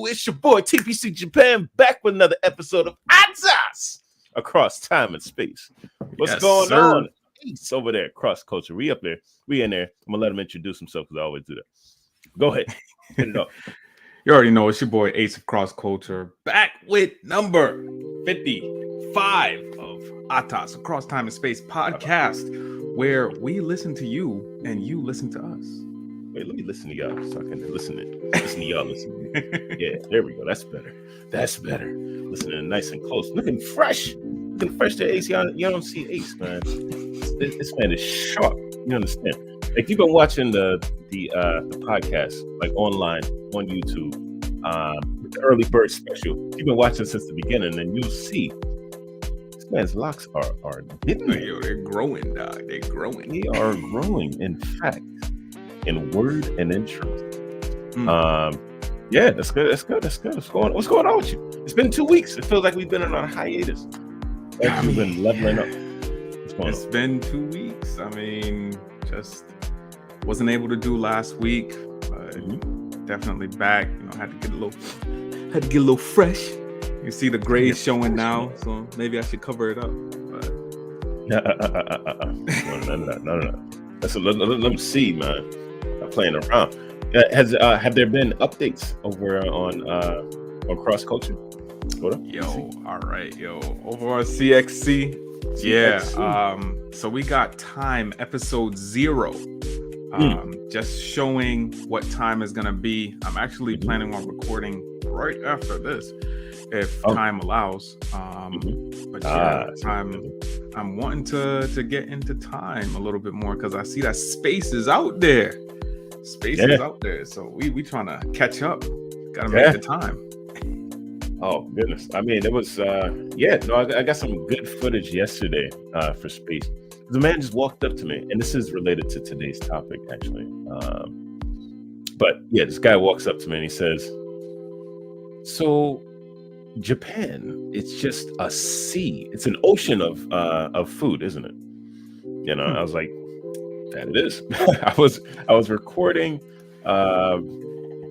It's your boy TPC Japan back with another episode of ATAS Across Time and Space. What's going on? Ace over there, Cross Culture. We up there. We in there. I'm gonna let him introduce himself because I always do that. Go ahead. Hit it up. You already know it's your boy Ace of Cross Culture back with number 55 of ATAS Across Time and Space podcast, where we listen to you and you listen to us. Wait, let me listen to y'all so I can listen to y'all. Yeah, there we go. That's better. Listening nice and close. Looking fresh to Ace. Y'all don't see Ace, man. This man is sharp. You understand? Like, you've been watching the podcast, like online on YouTube, the early bird special. You've been watching since the beginning, and you'll see this man's locks are getting there. Yo, they're growing, dog. They're growing. They are growing, in fact, in word and in truth. Yeah, that's good. What's going on with you? It's been 2 weeks. It feels like we've been on a hiatus. We've been leveling up. It's been 2 weeks. I mean, just wasn't able to do last week, but definitely back. You know, had to get a little fresh. You see the grays showing now, so maybe I should cover it up. But no. Let me see, man. I'm playing around. Have there been updates over on Cross Culture? What up? Yo, all right, over on CXC. Yeah. So we got time episode 0. Just showing what time is gonna be. I'm actually planning on recording right after this, if time allows. But yeah, time. I'm wanting to get into time a little bit more because I see that space is out there. Is out there, so we trying to catch up. Gotta make the time. Oh goodness! I mean, it was I got some good footage yesterday for space. The man just walked up to me, and this is related to today's topic, actually. But yeah, this guy walks up to me and he says, "So, Japan, it's just a sea. It's an ocean of food, isn't it?" You know, I was like, "That it is." I was recording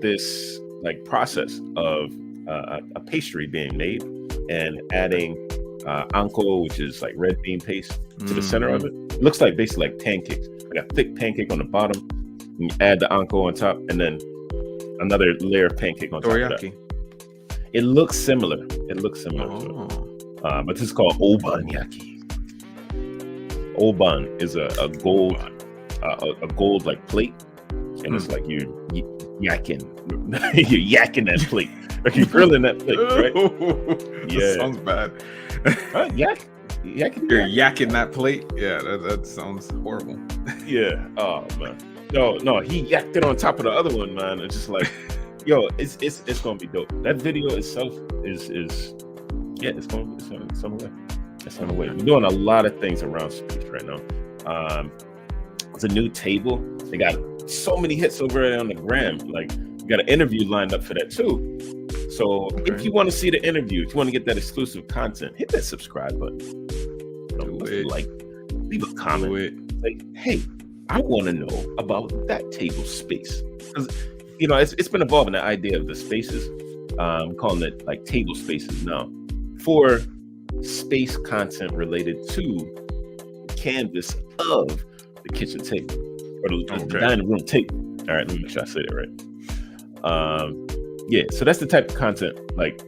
this like process of a pastry being made and adding anko, which is like red bean paste, to the center of it. It looks like basically like pancakes, like a thick pancake on the bottom, and you add the anko on top, and then another layer of pancake on top of that. It looks similar. To it. But this is called obannyaki. Oban is a gold like plate, and it's like you're yakking that plate. Like you're grilling that plate, right? That sounds bad. You're yakking that plate? Yeah, that sounds horrible. Yeah. Oh man. No, he yacked it on top of the other one, man. It's just like, yo, it's gonna be dope. That video itself is it's on the way. We're doing a lot of things around space right now. It's a new table. They got so many hits over there on the gram. Like, we got an interview lined up for that too. So if you want to see the interview, if you want to get that exclusive content, hit that subscribe button. Like, leave a comment. Like, hey, I want to know about that table space. Because, you know, it's been evolving, the idea of the spaces. I'm calling it like table spaces now, for space content related to the canvas of the kitchen table or the dining room table. All right, let me make sure I say that right. So that's the type of content, like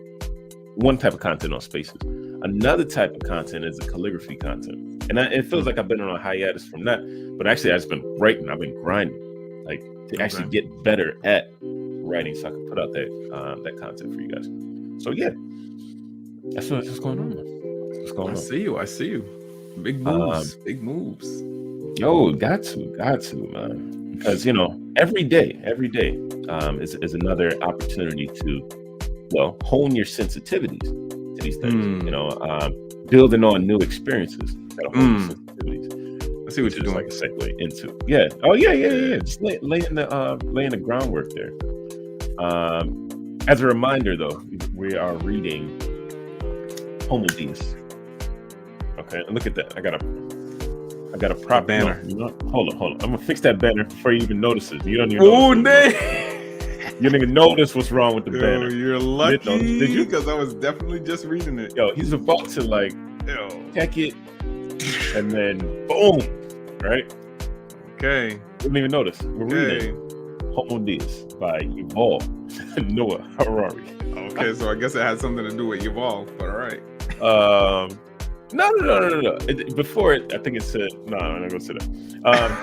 one type of content on spaces. Another type of content is the calligraphy content. And it feels like I've been on a hiatus from that, but actually I've just been writing. I've been grinding, like, to actually get better at writing so I can put out that content for you guys. So yeah, that's what's going on, man. I see you. Big moves. Yo, got to, man. Because, you know, every day is another opportunity to, well, hone your sensitivities to these things. You know, building on new experiences that hone your sensitivities. I see what you're doing. Like a segue into. Yeah. Oh yeah. Just laying the groundwork there. As a reminder, though, we are reading Homo Deus. Okay, and look at that. I got a prop banner. No, hold on. I'm gonna fix that banner before you even notice it. You don't even. Oh, You didn't even notice what's wrong with the Yo, banner. you're You didn't notice, lucky. did you? Because I was definitely just reading it. Yo, he's about to like Yo. check it, and then boom, right? Okay. You didn't even notice. We're reading Homo Deus by Yuval Noah Harari. Okay, so I guess it had something to do with Evolve, but all right. No. Before it, I think it said no. I'm not gonna say that.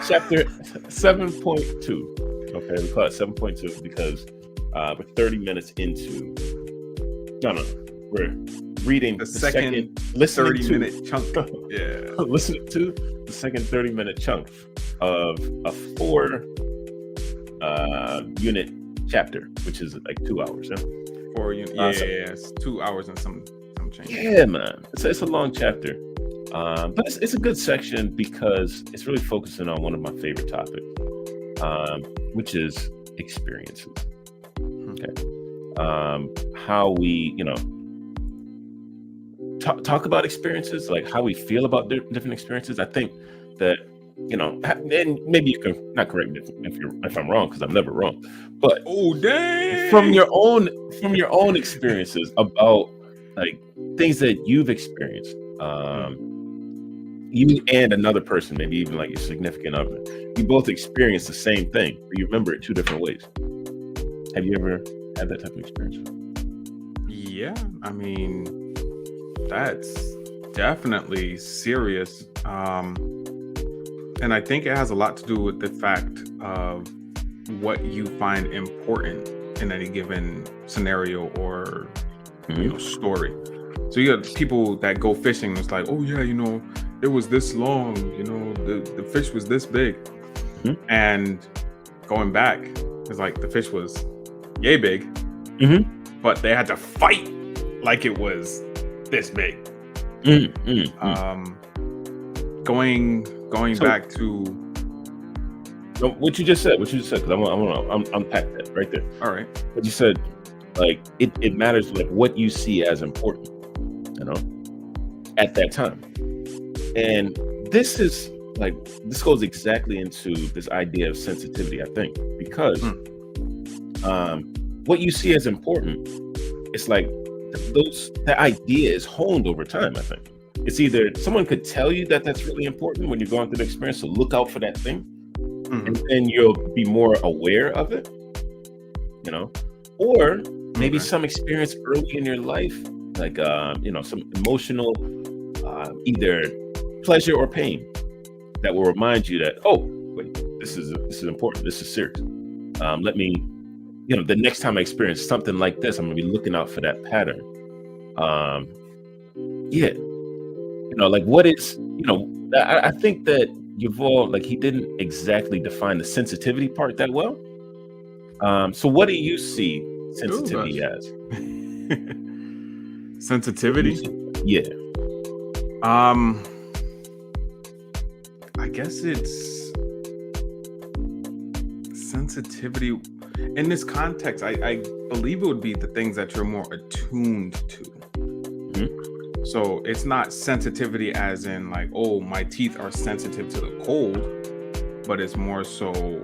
Chapter 7.2. Okay, we call it 7.2 because we're 30 minutes into. No. We're reading the second listening 30-minute chunk. Yeah. Listening to the second 30-minute chunk of a 4 unit chapter, which is like 2 hours. Yeah? 4 units. Yeah, it's 2 hours and some change. Yeah, man. It's a long chapter. But it's a good section because it's really focusing on one of my favorite topics, which is experiences. Okay. How we, talk about experiences, like how we feel about different experiences. I think that, and maybe you can not correct me if I'm wrong, because I'm never wrong, but from your own experiences about like things that you've experienced, you and another person, maybe even like your significant other, you both experience the same thing, but you remember it 2 different ways. Have you ever had that type of experience? Yeah, I mean, that's definitely serious. And I think it has a lot to do with the fact of what you find important in any given scenario or story. So you got people that go fishing. It's like, oh yeah, it was this long. The fish was this big, and going back, it's like the fish was yay big, but they had to fight like it was this big. Going back to what you just said, because I want to unpack that right there. All right. What you said, like it matters, like what you see as important, at that time. And this goes exactly into this idea of sensitivity, I think, because what you see as important, it's like that idea is honed over time, I think. It's either someone could tell you that that's really important when you're going through the experience, so look out for that thing, and then you'll be more aware of it, or maybe some experience early in your life, like some emotional, either pleasure or pain, that will remind you that, oh wait, this is important, this is serious. Let me, the next time I experience something like this, I'm gonna be looking out for that pattern. Like what is, I think that Yuval, like he didn't exactly define the sensitivity part that well. So what do you see sensitivity as? Sensitivity? Yeah. I guess it's sensitivity in this context. I believe it would be the things that you're more attuned to. So it's not sensitivity as in like, oh, my teeth are sensitive to the cold, but it's more so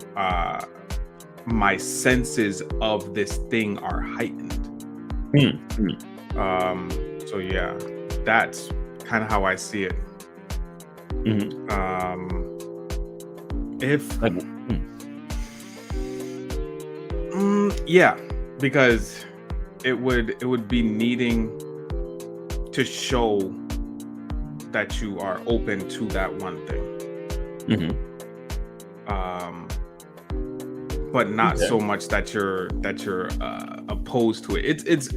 my senses of this thing are heightened. So yeah, that's kind of how I see it. Yeah, because it would be needing to show that you are open to that one thing, but not so much that you're opposed to it. It's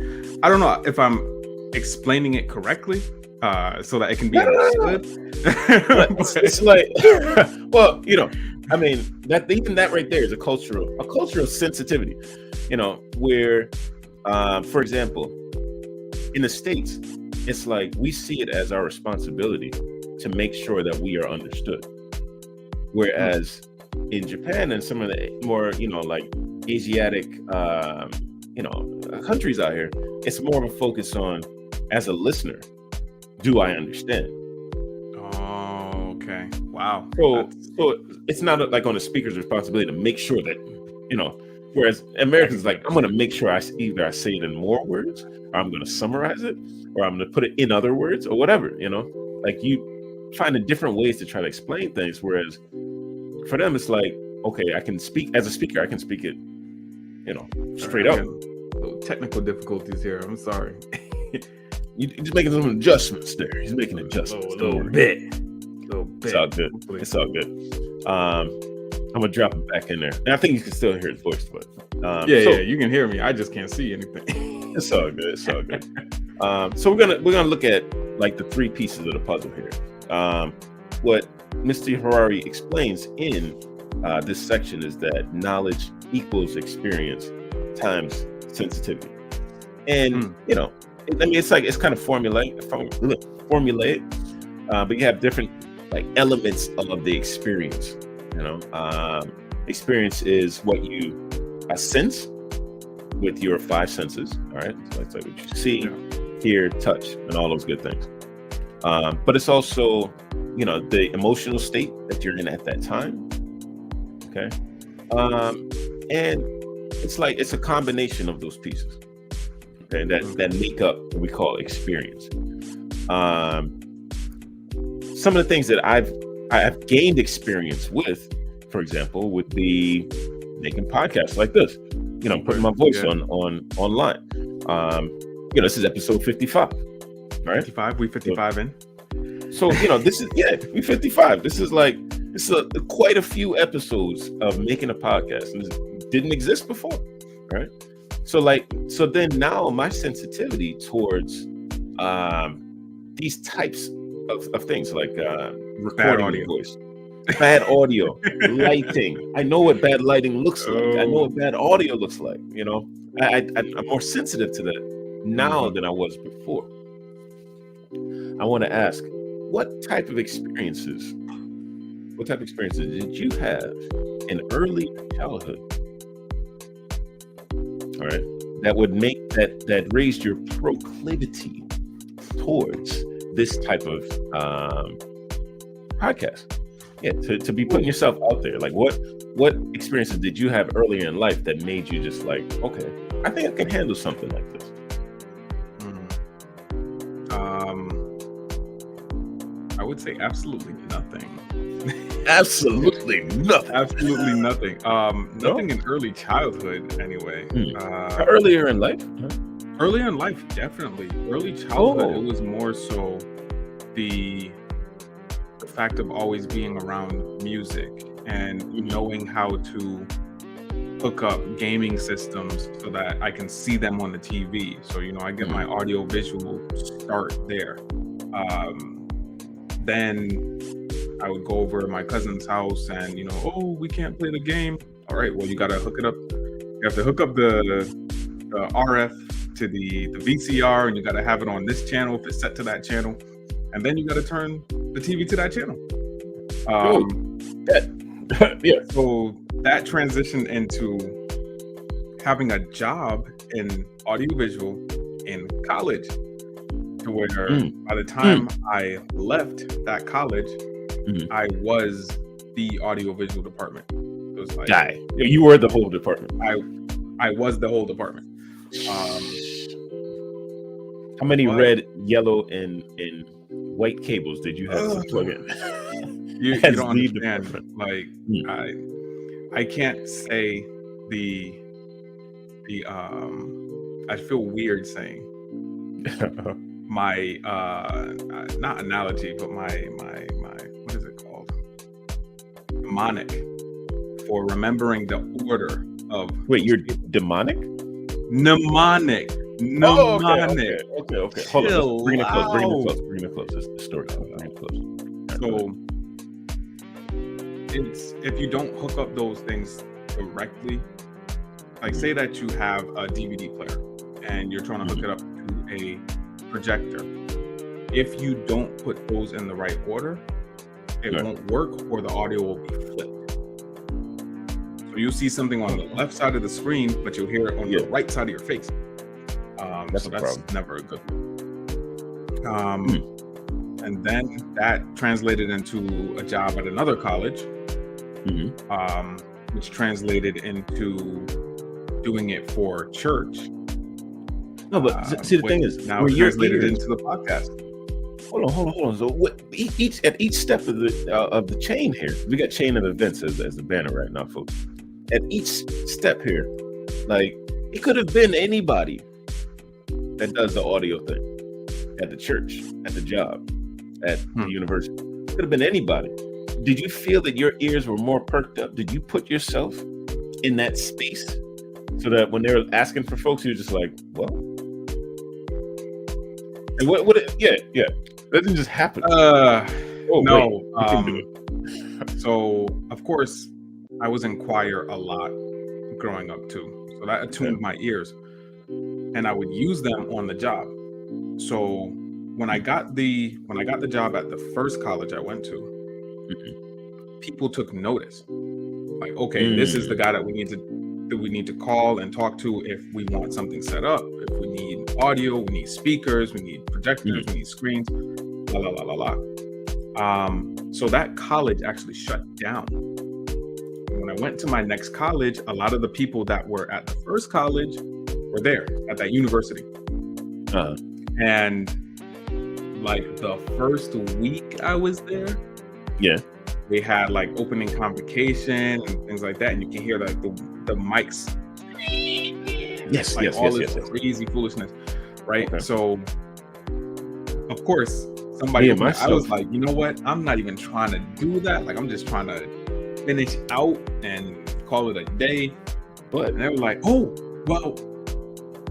I don't know if I'm explaining it correctly, so that it can be understood. It's like, well, I mean, even that right there is a cultural sensitivity, where, for example, in the States, it's like we see it as our responsibility to make sure that we are understood. Whereas in Japan and some of the more, like Asiatic, countries out here, it's more of a focus on, as a listener, do I understand? Oh, okay. Wow. So it's not like on the speaker's responsibility to make sure that, Whereas Americans like, I'm going to make sure either I say it in more words, or I'm going to summarize it, or I'm going to put it in other words, or whatever. Like you finding different ways to try to explain things. Whereas for them, it's like, okay, I can speak as a speaker. I can speak it, straight up. Little technical difficulties here. I'm sorry. He's making some adjustments there. He's making adjustments. A little bit. It's all good. It's all good. I'm gonna drop him back in there. And I think you can still hear his voice, but yeah, you can hear me. I just can't see anything. It's all good. It's all good. So we're gonna look at like the three pieces of the puzzle here. What Mr. Harari explains in this section is that knowledge equals experience times sensitivity, and it's kind of formulaic, but you have different like elements of the experience. Experience is what you sense with your five senses. All right, so it's like what you see, hear, touch, and all those good things. But it's also, the emotional state that you're in at that time. Okay, and it's a combination of those pieces. Okay, that make up what we call experience. Some of the things that I've gained experience with, for example, would be making podcasts like this. Putting my voice online. This is episode 55, right? 55. We 55 in. So this is we 55. This is quite a few episodes of making a podcast, and this didn't exist before, right? So then now my sensitivity towards these types of things like recording your voice, bad audio, lighting. I know what bad lighting looks like. I know what bad audio looks like. I'm more sensitive to that now than I was before. I want to ask, what type of experiences did you have in early childhood? All right, that would make that raised your proclivity towards this type of podcast. Yeah, to be putting yourself out there. Like what experiences did you have earlier in life that made you just like, okay, I think I can handle something like this? I would say absolutely nothing. Absolutely nothing. Absolutely nothing. Nothing in early childhood, anyway. Earlier in life? Earlier in life, definitely. Early childhood, it was more so the fact of always being around music and knowing how to hook up gaming systems so that I can see them on the TV. So, I get my audio visual start there. Then I would go over to my cousin's house and, we can't play the game. All right, well, you got to hook it up. You have to hook up the RF to the VCR, and you got to have it on this channel if it's set to that channel. And then you got to turn the TV to that channel. Yeah. So that transitioned into having a job in audiovisual in college, to where by the time I left that college, I was the audiovisual department. It was like, you were the whole department. I was the whole department. How many red, yellow, and white cables did you have to plug in? You don't understand. Like, I can't say the I feel weird saying my not analogy, but my what is it called? Mnemonic for remembering the order of. Wait, you're demonic? Mnemonic. Okay. Hold on. Bring it close. This is the story. Bring it close. So it's, if you don't hook up those things directly, like say that you have a DVD player and you're trying to hook it up to a projector. If you don't put those in the right order, it won't work, or the audio will be flipped. So you'll see something on the left side of the screen, but you'll hear it on the right side of your face. That's never a good one. And then that translated into a job at another college, which translated into doing it for church. No, but see, the thing is, now where your translated ears, into the podcast. hold on. So at each step of the chain here, we got chain of events as the banner right now, folks. At each step here, like it could have been anybody that does the audio thing at the church, at the job, at the university. Could have been anybody. Did you feel that your ears were more perked up? Did you put yourself in that space so that when they were asking for folks, you're just like, well, and yeah. That didn't just happen. No. Wait, So of course I was in choir a lot growing up too. So that attuned my ears, and I would use them on the job. So when I got the job at the first college I went to, people took notice. Like, okay, this is the guy that we need to call and talk to if we want something set up. If we need audio, we need speakers, we need projectors, we need screens, la la la la la. So that college actually shut down. When I went to my next college, a lot of the people that were at the first college were there at that university. And like the first week I was there, they had like opening convocation and things like that, and you can hear like the mics. All this crazy foolishness, right? Okay. So, of course, somebody. I was like, you know what? I'm not even trying to do that. Like, I'm just trying to finish out and call it a day. But and they were like, oh, well,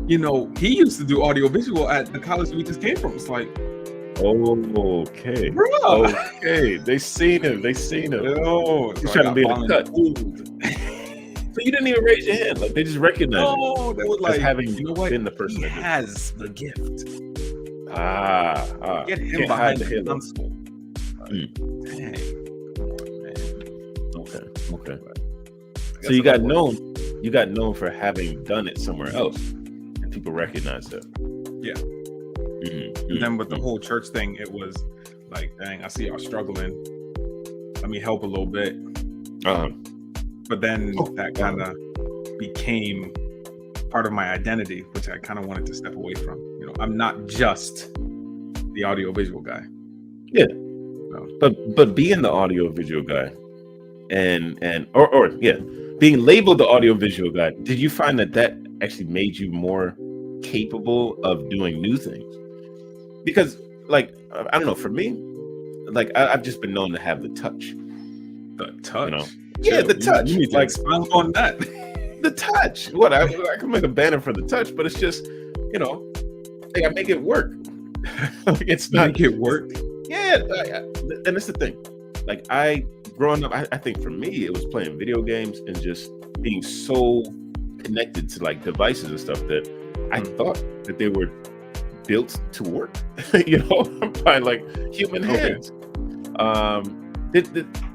you know, he used to do audiovisual at the college we just came from. It's like, okay. Bro. Okay. They seen him. Oh, he's trying to be in the cut. So you didn't even raise your hand. Like, they just recognized him. They would like, having you know what? Been the person he has the gift. Get him can't behind hide the console. Dang. Come on, man. Okay. So you got known for having done it somewhere else, and people recognized that. Yeah. And then with the whole church thing, it was like, dang, I see y'all struggling. Let me help a little bit. But then that kind of became part of my identity, which I kind of wanted to step away from. You know, I'm not just the audiovisual guy. Yeah. No. But being the audiovisual guy and being labeled the audiovisual guy, did you find that actually made you more capable of doing new things? Because, like, I don't know, for me, like, I've just been known to have the touch. The touch? You know? Yeah, the touch. You need to expound on that. The touch. What? I can make a banner for the touch, but it's just, you know, like, I make it work. It's not. Make it work? Yeah. And it's the thing. Like, growing up, I think for me, it was playing video games and just being so connected to, like, devices and stuff that I thought that they were built to work. You know, by like human hands.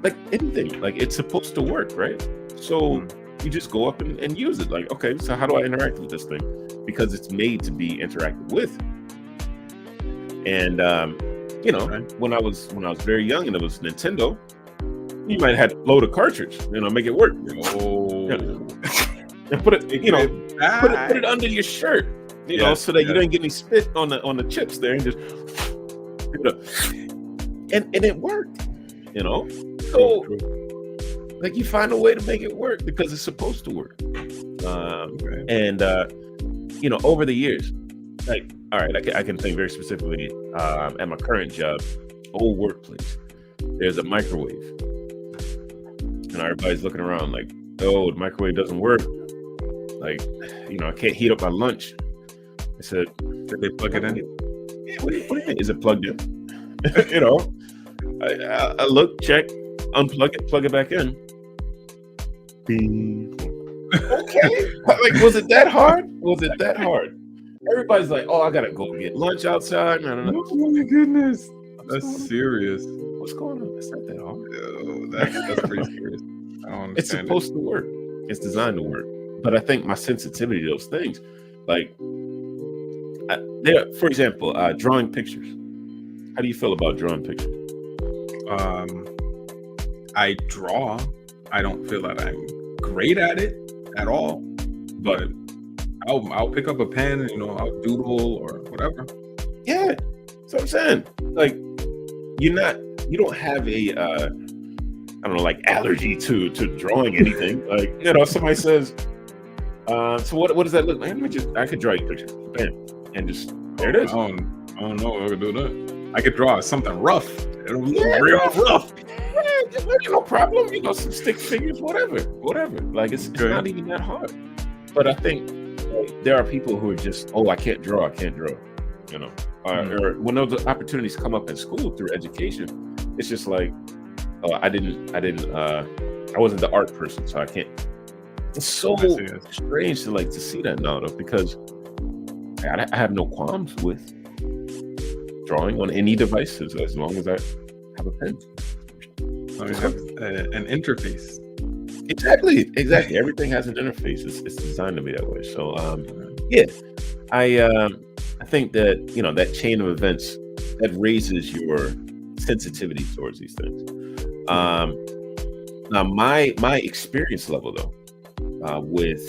Like anything, like, it's supposed to work, right? So you just go up and use it. Like, okay, so how do I interact with this thing? Because it's made to be interacted with. And you know, when I was very young and it was Nintendo, you might have had to load a cartridge, you know, make it work. And put it, you know, put it under your shirt, you know, so that you don't get any spit on the chips there, and just and it worked, you know. So like, you find a way to make it work because it's supposed to work. And you know, over the years, like, all right, I can think very specifically at my current job, old workplace, there's a microwave, and everybody's looking around like, oh, the microwave doesn't work. Like, you know, I can't heat up my lunch. I said, did they plug it in? Yeah, what do you mean? Is it plugged in? You know, I look, check, unplug it, plug it back in. Okay. Like, was it that hard? Everybody's like, oh, I gotta go get lunch outside. No. Oh my goodness. That's serious. What's going on? It's not that hard. Yo, that's pretty serious. I don't understand. It's supposed to work. It's designed to work. But I think my sensitivity to those things, like, for example, drawing pictures. How do you feel about drawing pictures? I draw. I don't feel that I'm great at it at all, but I'll pick up a pen, I'll doodle or whatever. Yeah, that's what I'm saying. Like, you don't have a I don't know, like allergy to drawing anything. Like, somebody says, so what does that look like? I could draw you a picture. Bam. And just there it is. I don't know if I could do that. I could draw something rough. It'll look real rough. No problem. Some stick figures, whatever. Like, it's not even that hard. But I think there are people who are just, I can't draw. Or when those opportunities come up in school through education, it's just like, I wasn't the art person, so I can't. It's so strange to see that now, though, because I have no qualms with drawing on any devices as long as I have a pen. So you have an interface. Exactly. Everything has an interface. It's designed to be that way. So, I think that that chain of events that raises your sensitivity towards these things. Now, my experience level though, with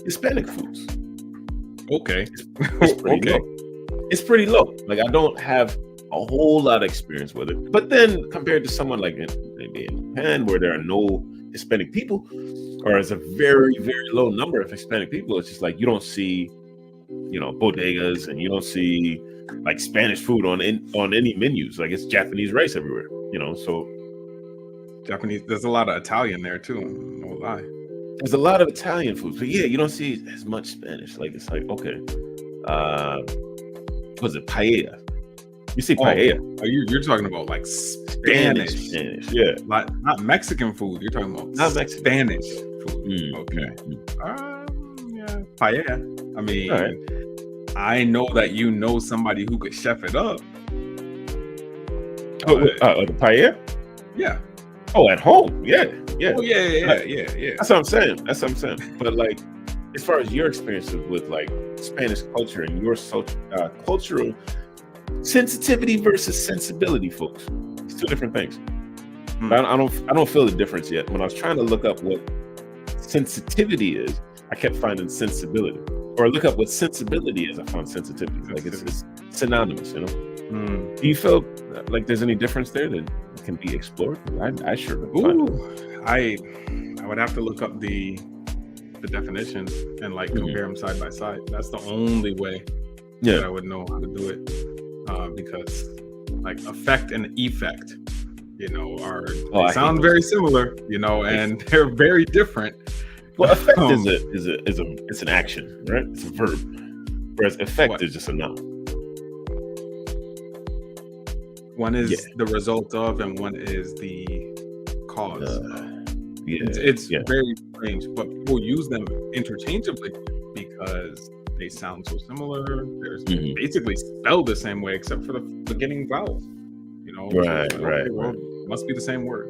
Hispanic foods, it's pretty low. It's pretty low. Like, I don't have a whole lot of experience with it. But then compared to someone like maybe in Japan, where there are no Hispanic people, or as a very, very low number of Hispanic people, it's just like you don't see, bodegas, and you don't see like Spanish food on any menus. Like, it's Japanese rice everywhere. So Japanese. There's a lot of Italian there too. No lie. There's a lot of Italian food, but you don't see as much Spanish. Like, it's like, okay, was it paella? You see paella. You're talking about like Spanish, yeah. Like, not Mexican food. You're talking about not Mexican. Spanish food. Okay. Yeah, paella. I mean, right. I know that somebody who could chef it up. The paella? Yeah. Oh, at home? Yeah. Oh, yeah. That's what I'm saying. But like, as far as your experiences with like Spanish culture and your cultural sensitivity versus sensibility, folks, it's two different things. I don't feel the difference yet. When I was trying to look up what sensitivity is, I kept finding sensibility. Or look up what sensibility is, I found sensitivity. Like, it's synonymous, Do you feel like there's any difference there that can be explored? I sure don't. I would have to look up the definitions and like compare them side by side. That's the only way that I would know how to do it. Because like affect and effect, sound very similar, and they're very different. Well, affect is an action, right? It's a verb, whereas effect is just a noun. One is the result of, and one is the cause. It's very strange, but people use them interchangeably because they sound so similar. They're basically spelled the same way, except for the beginning vowel. Right. Must be the same word.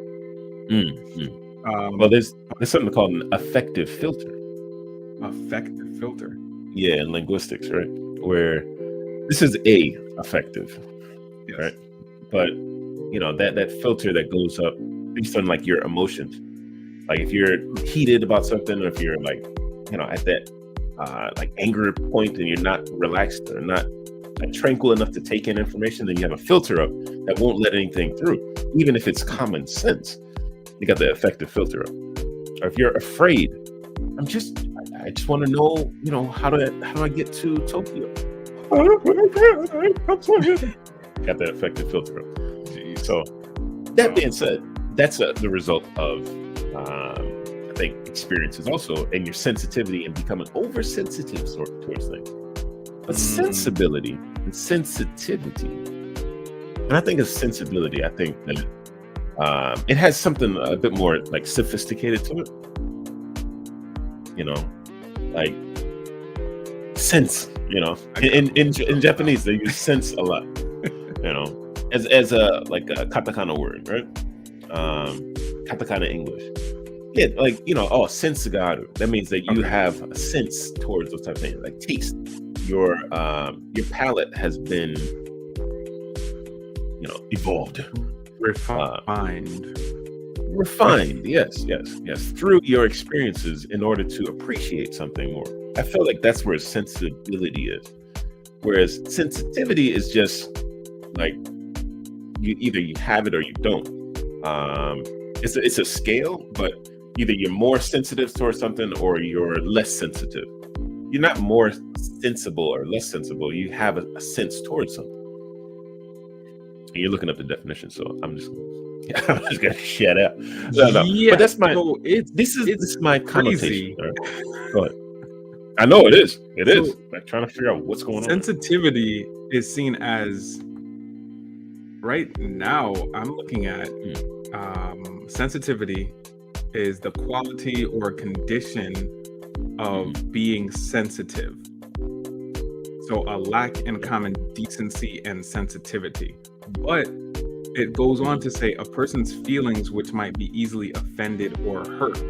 Well, there's something called an affective filter. Affective filter. Yeah, in linguistics, right? Where this is affective, right? But that filter that goes up based on like your emotions. Like, if you're heated about something, or if you're like, at that like anger point, and you're not relaxed or not like tranquil enough to take in information, then you have a filter up that won't let anything through, even if it's common sense. You got the affective filter up. Or if you're afraid, I just want to know, how do I get to Tokyo? Got the affective filter up. So that being said, that's the result of I think experiences also, and your sensitivity and becoming oversensitive towards things. But sensibility and sensitivity, and I think of sensibility, I think that it has something a bit more like sophisticated to it. Like sense. In Japanese they use sense a lot. As a like a katakana word, right? Katakana English. Yeah, like sense garu. That means that you have a sense towards those type of things, like taste. Your palate has been, evolved, refined. refined. Yes, through your experiences in order to appreciate something more. I feel like that's where sensibility is. Whereas sensitivity is just like you have it or you don't. It's a scale, but either you're more sensitive towards something or you're less sensitive. You're not more sensible or less sensible. You have a sense towards something. And you're looking up the definition, so I'm just gonna shut up. No. Yeah, but that's my. so This is my connotation. crazy. All right? Go ahead. I know it is. It is. Like trying to figure out what's going on. Sensitivity is seen as, right now, I'm looking at sensitivity is the quality or condition of being sensitive. So a lack in common decency and sensitivity. But it goes on to say a person's feelings which might be easily offended or hurt.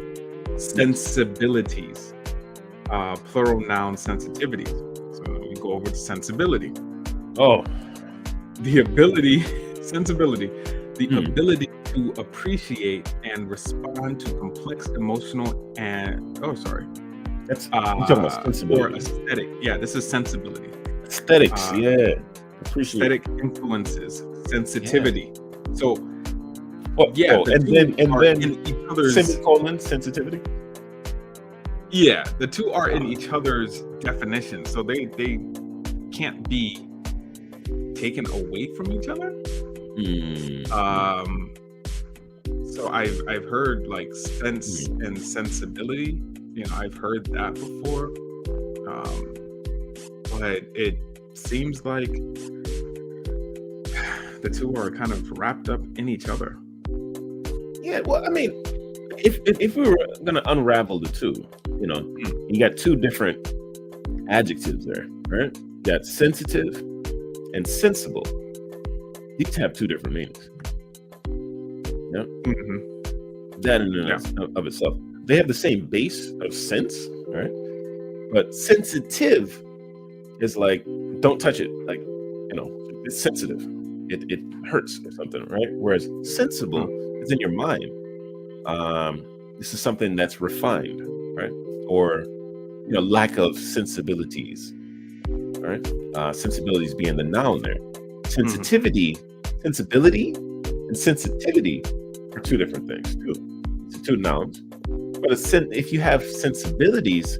Sensibilities. Plural noun sensitivities. So we go over to sensibility. Oh, The ability, sensibility, the ability to appreciate and respond to complex emotional and that's you're talking about sensibility. or aesthetic. Yeah, this is sensibility. Aesthetics, appreciate. Aesthetic influences, sensitivity. So Oh, yeah, the and two then are in each other's. semicolon sensitivity. Yeah, the two are in each other's definition, so they can't be taken away from each other. So I've heard like sense and sensibility. I've heard that before. But it seems like the two are kind of wrapped up in each other. Yeah, well, I mean, if we were gonna unravel the two, you got two different adjectives there, right? You got sensitive and sensible. These have two different meanings. Yeah, that in and of itself, they have the same base of sense, right? But sensitive is like, don't touch it, like, it's sensitive. It hurts or something, right? Whereas sensible is in your mind. This is something that's refined, right? Or lack of sensibilities, right? Sensibilities being the noun there. Sensibility, and sensitivity are two different things too. It's two nouns. But if you have sensibilities,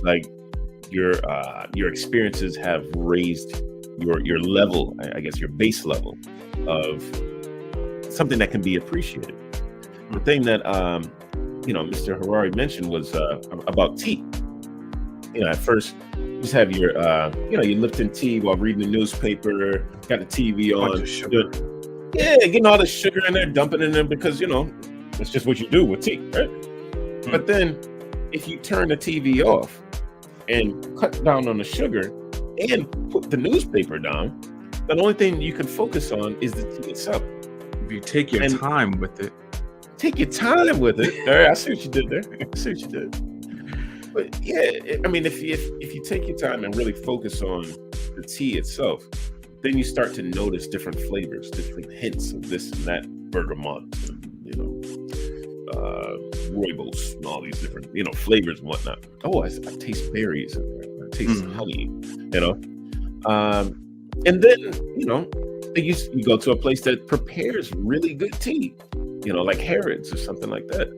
like your experiences have raised your level, I guess your base level of something that can be appreciated. The thing that Mr. Harari mentioned was about tea. At first you just have your you Lipton tea while reading the newspaper, got the TV on, getting all the sugar in there, dumping in there because it's just what you do with tea, right? But then if you turn the TV off and cut down on the sugar and put the newspaper down, the only thing you can focus on is the tea itself. If you take your time with it. Take your time with it. All right, I see what you did there. I see what you did. But yeah, I mean, if you take your time and really focus on the tea itself, then you start to notice different flavors, different hints of this and that, bergamot, rooibos, and all these different flavors and whatnot. Oh, I taste berries. I taste honey. And then you go to a place that prepares really good tea, like Harrods or something like that.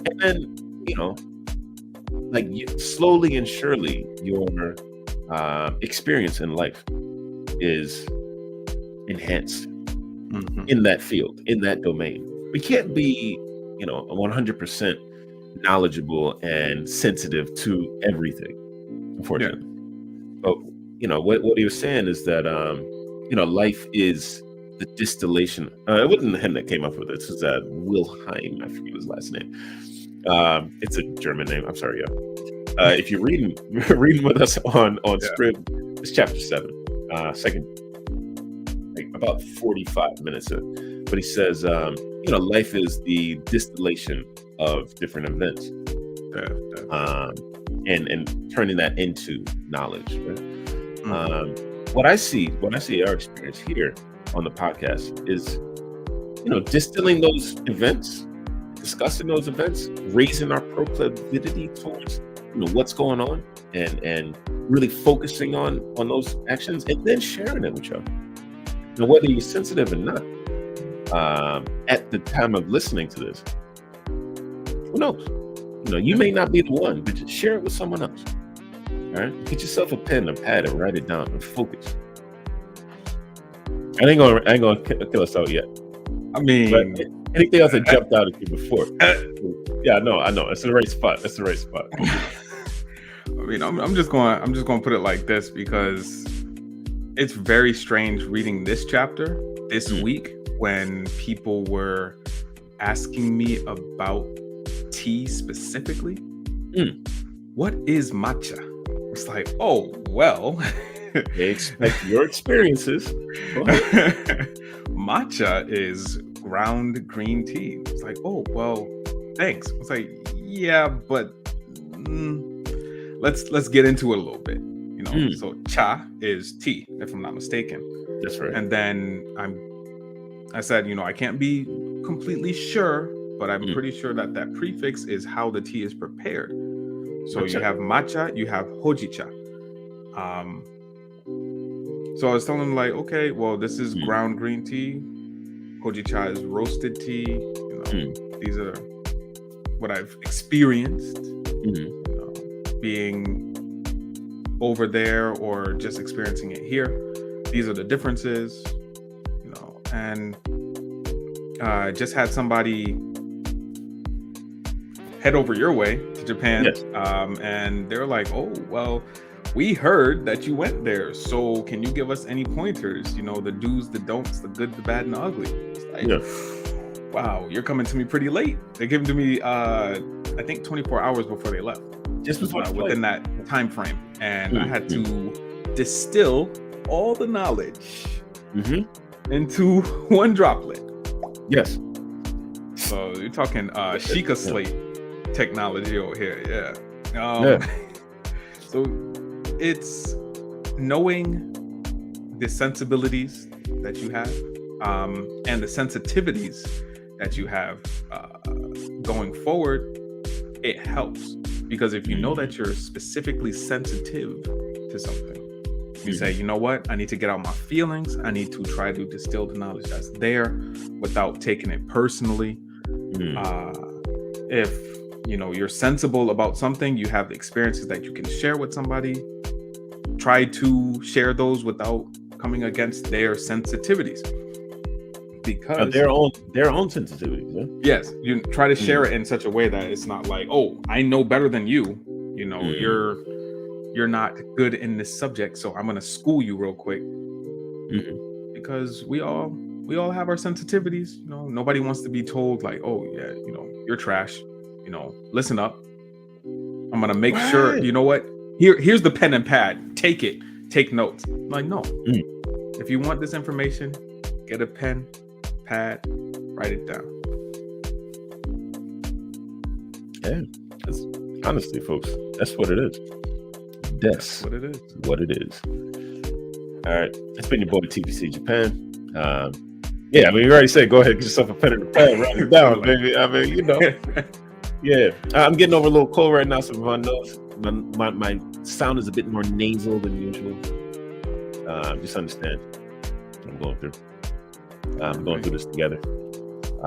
And then, like slowly and surely, your experience in life is enhanced in that field, in that domain. We can't be, 100% knowledgeable and sensitive to everything, unfortunately. But what he was saying is that life is the distillation. It wasn't him that came up with it. This is Wilhelm. I forget his last name. It's a German name. I'm sorry, if you're reading with us on Script, it's chapter 7, second, about 45 minutes in. But he says, life is the distillation of different events, and turning that into knowledge. Right? What I see our experience here on the podcast is, distilling those events discussing those events, raising our proclivity towards what's going on, and really focusing on those actions, and then sharing it with y'all. Now, whether you're sensitive or not, at the time of listening to this, who knows? You may not be the one, but just share it with someone else. All right, get yourself a pen and pad and write it down and focus. I ain't gonna kill us out yet. I mean, but anything else that jumped out at you before? Yeah, I know. It's the right spot. I mean, I'm just going to put it like this, because it's very strange reading this chapter this week when people were asking me about tea specifically. What is matcha? It's like, oh, well. They expect your experiences. Matcha is ground green tea. It's like, oh, well, thanks. It's like, yeah, but let's get into it a little bit. So cha is tea, if I'm not mistaken. That's right. And then I said, I can't be completely sure, but I'm pretty sure that prefix is how the tea is prepared. So you have matcha, you have hojicha. So I was telling them, like, okay, well, this is ground green tea. Hojicha is roasted tea. These are what I've experienced, being over there or just experiencing it here. These are the differences, and just had somebody head over your way to Japan. Yes. And they're like, oh, well, we heard that you went there, so can you give us any pointers? The do's, the don'ts, the good, the bad, and the ugly. It's like, wow, you're coming to me pretty late. They gave them to me, I think 24 hours before they left. Just within that time frame, and I had to distill all the knowledge into one droplet. Yes. So you're talking Sheikah slate technology over here. So it's knowing the sensibilities that you have, and the sensitivities that you have going forward. It helps, because if you know that you're specifically sensitive to something, you say, you know what, I need to get out my feelings. I need to try to distill the knowledge that's there without taking it personally. If you're sensible about something, you have the experiences that you can share with somebody, try to share those without coming against their sensitivities, because their own sensitivities. Yes, you try to share it in such a way that it's not like, oh, I know better than you. You're not good in this subject, so I'm gonna school you real quick. Because we all have our sensitivities. Nobody wants to be told, like, oh yeah, you're trash. Listen up. I'm gonna make sure. You know what? Here's the pen and pad. Take it. Take notes. I'm like, no. If you want this information, get a pen, pad, write it down. Yeah, that's, honestly, folks, that's what it is. That's what it is. What it is. All right, it's been your boy TPC Japan. Yeah, I mean, you already said, go ahead, get yourself a pen and a pad, write it down, baby. I mean, Yeah, I'm getting over a little cold right now, so my nose, my sound is a bit more nasal than usual. Just understand, I'm going through this together.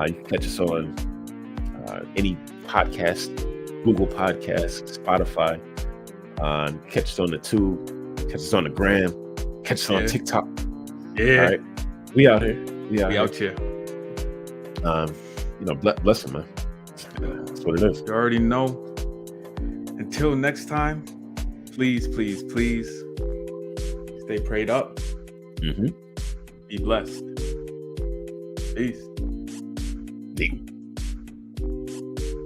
You can catch us on any podcast, Google Podcasts, Spotify. Catch us on the Tube, catch us on the Gram, catch us on TikTok. Yeah, all right, we out here. We out here. Bless them, man. That's what it is. You already know. Until next time, please, please, please stay prayed up. Be blessed. Peace. Deep.